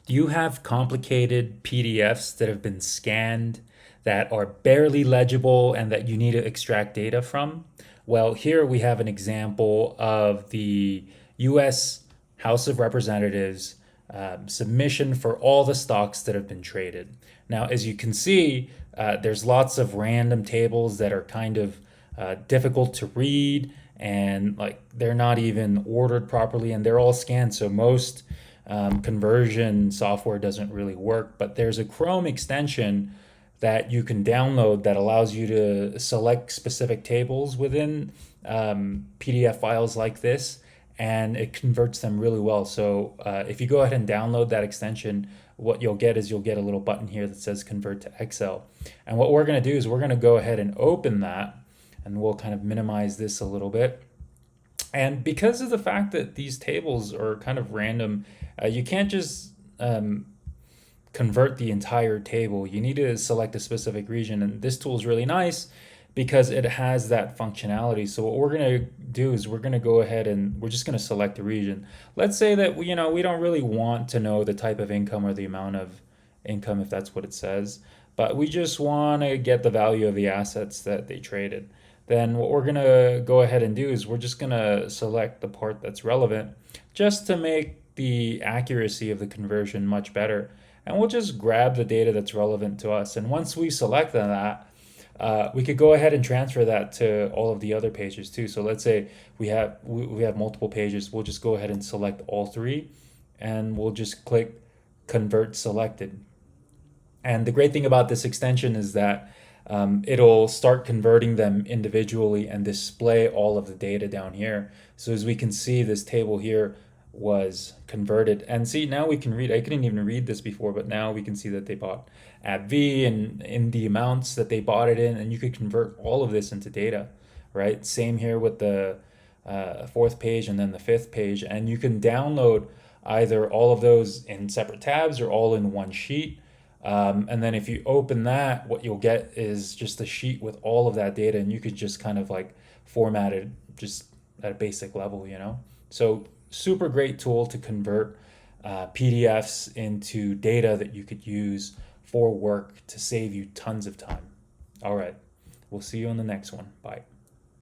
Do you have complicated PDFs that have been scanned that are barely legible and that you need to extract data from? Well, here we have an example of the US House of Representatives submission for all the stocks that have been traded. Now, as you can see, there's lots of random tables that are kind of difficult to read, and like they're not even ordered properly, and they're all scanned. So most conversion software doesn't really work, but there's a Chrome extension that you can download that allows you to select specific tables within PDF files like this, and it converts them really well. So if you go ahead and download that extension, what you'll get is you'll get a little button here that says convert to Excel. And what we're going to do is we're going to go ahead and open that, and we'll kind of minimize this a little bit. And because of the fact that these tables are kind of random, you can't just convert the entire table. You need to select a specific region. And this tool is really nice because it has that functionality. So what we're going to do is we're going to go ahead and we're just going to select a region. Let's say that we don't really want to know the type of income or the amount of income, if that's what it says, but we just want to get the value of the assets that they traded. Then what we're going to go ahead and do is we're just going to select the part that's relevant just to make the accuracy of the conversion much better. And we'll just grab the data that's relevant to us. And once we select that, we could go ahead and transfer that to all of the other pages too. So let's say we have multiple pages. We'll just go ahead and select all three, and we'll just click convert selected. And the great thing about this extension is that it'll start converting them individually and display all of the data down here. So as we can see, this table here was converted. And see, now we can read, I couldn't even read this before, but now we can see that they bought AbbVie and in the amounts that they bought it in, and you could convert all of this into data, right? Same here with the fourth page and then the fifth page. And you can download either all of those in separate tabs or all in one sheet. And then if you open that, what you'll get is just a sheet with all of that data, and you could just kind of like format it just at a basic level. So super great tool to convert PDFs into data that you could use for work to save you tons of time. All right, we'll see you on the next one. Bye.